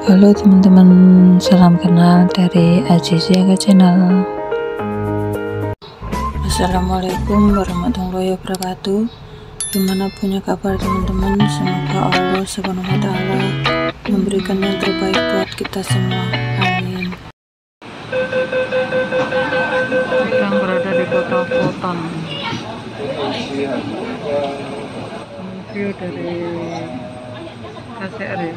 Halo teman-teman, salam kenal dari Azizi Aga Channel. Assalamualaikum warahmatullahi wabarakatuh. Gimana punya kabar teman-teman? Semoga Allah SWT memberikan yang terbaik buat kita semua. Amin. Sedang berada di kota Kotan. View dari KCR ya.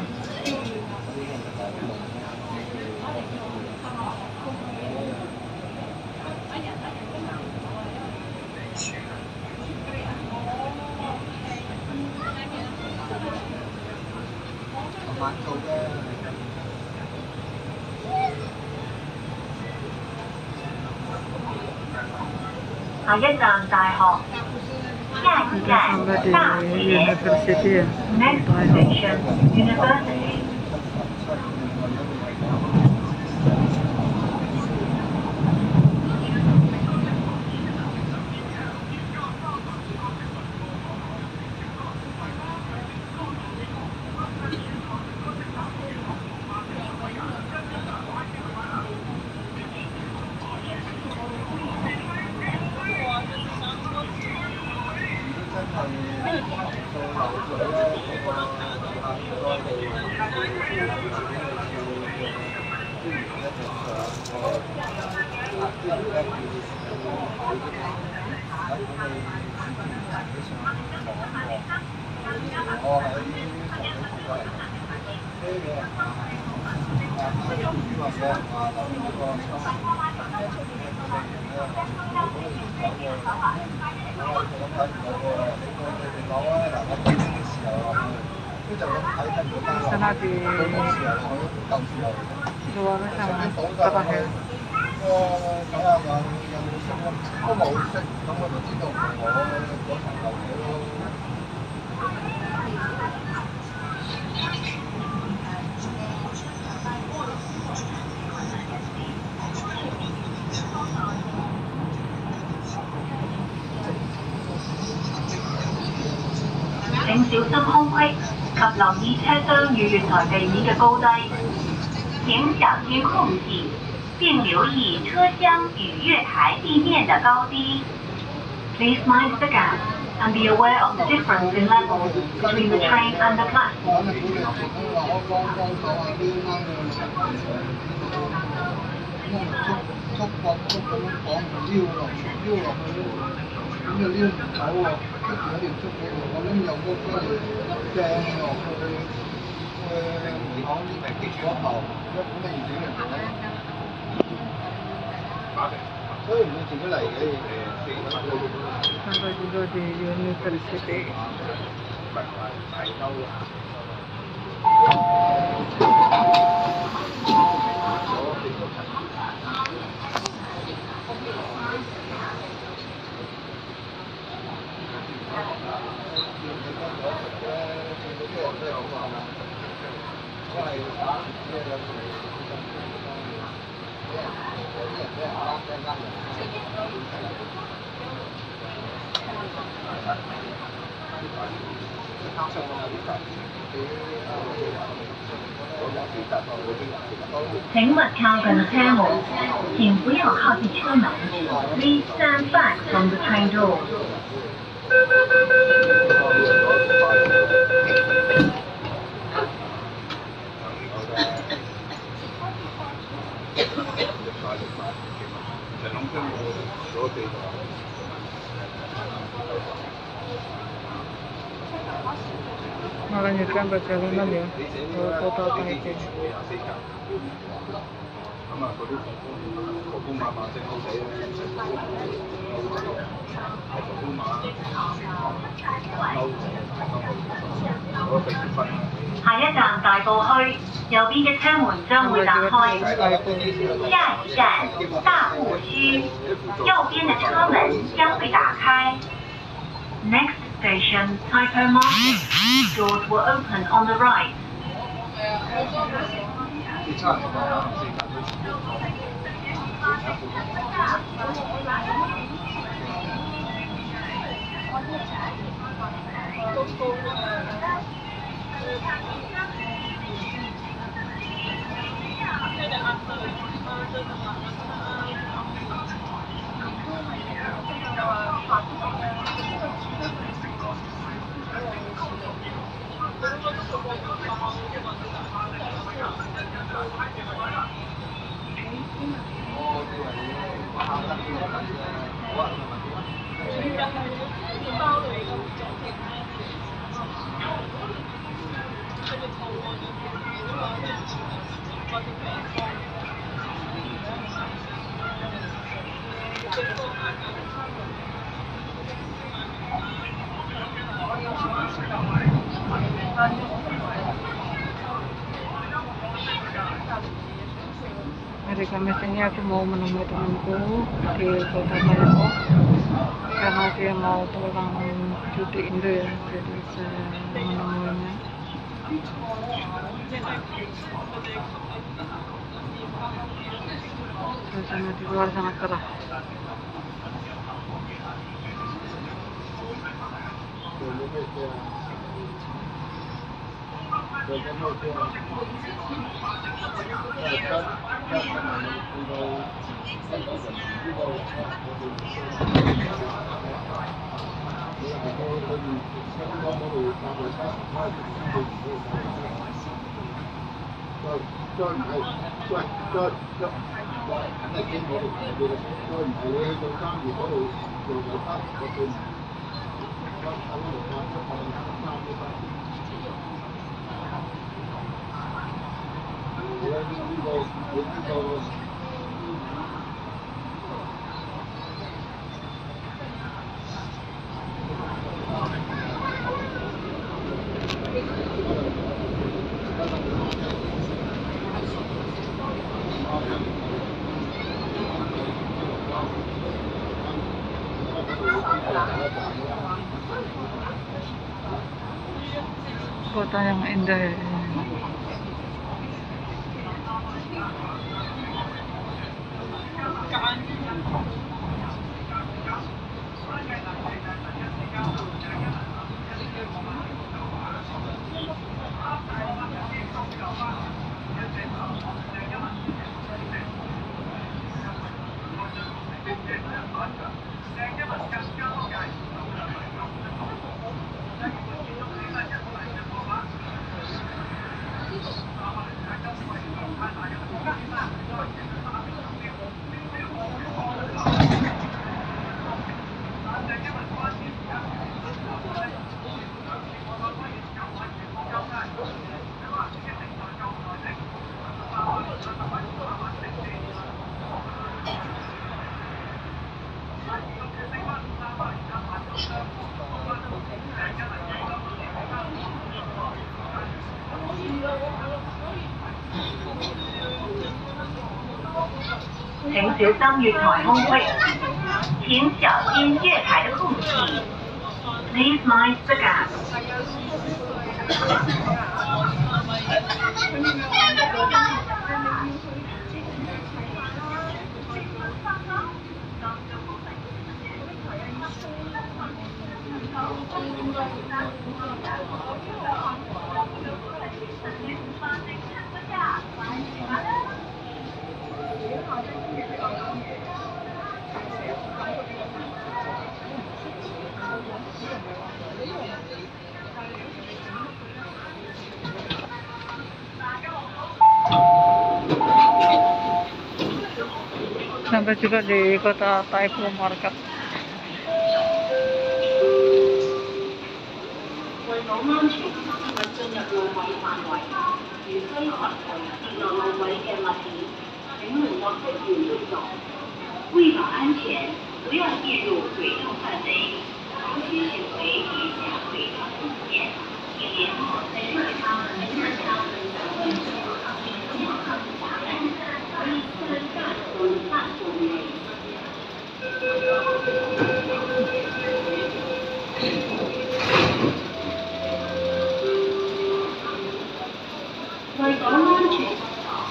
下一站大學，下一站大學 ，Next station University。Sana di luar sama terakhir.請小心空隙及留意車廂與月台地面嘅高低。請小心空隙，並留意車廂與月台地面的高低。Please mind the gap and be aware of the difference in levels between the train and the platform.咁就撩唔走喎，出住一條竹俾我，我諗有嗰個掟落去回巷嗰頭，一本嘅預警嚟嘅。所以唔會自己嚟嘅Sampai juga di University.請勿靠近車門，請不要靠近車門。Please stand back from the train door.Melanjutkan perjalanan ya ke kota Taipei.下一站大埔墟，右邊嘅車門將會打開。下一站大埔墟，右邊的車門將會打開。Next station Taipei Market. Doors will open on the right. 係 Hari Kamis ini aku mau menemui temanku di Kota Bangkok karena dia mau pulang cuti Indo ya, jadi saya menemuinya. Suasana di luar sangat cerah. Kota yang indah ya.请小心月台空隙，请小心月台的空隙。Please mind the gap. Sampai juga di kota Taipu Market. 為保安全，勿進入路位範圍。如非實際跌落路位嘅物件，請聯絡職員協助。為保安全，不要跌入軌道範圍，必須選為預下軌道路線，以聯絡在這條門上的運輸可以分散混亂範圍。為保安全，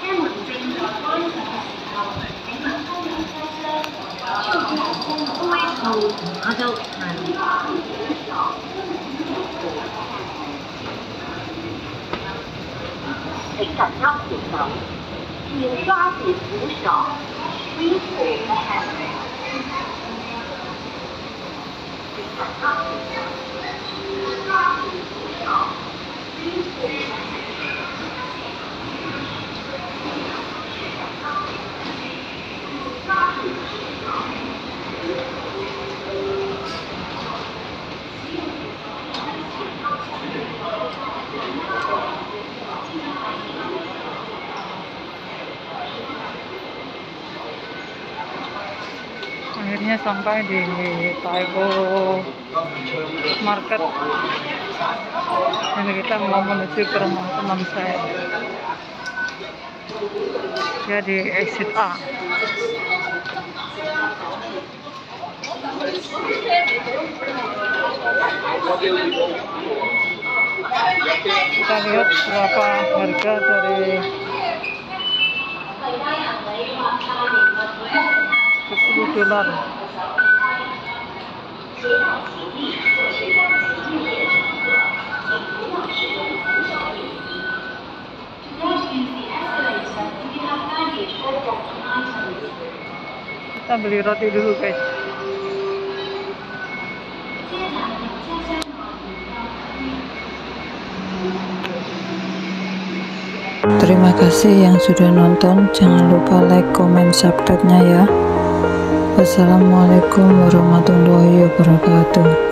車門正在開駛嘅時候，請勿開入車廂，出入車內我就請緊握扶手，要抓住扶手 ，squeeze hold the handrail。請緊握扶手，要抓住扶手 ，squeeze hold the handrail。Akhirnya sampai di Taipu Market. Ini kita mau menuju ke rumah teman saya. Dia di exit A. Kita lihat berapa harga dari 10 dolar. Kita beli roti dulu guys. Terima kasih yang sudah nonton. Jangan lupa like, comment, subscribe-nya ya. Wassalamualaikum warahmatullahi wabarakatuh.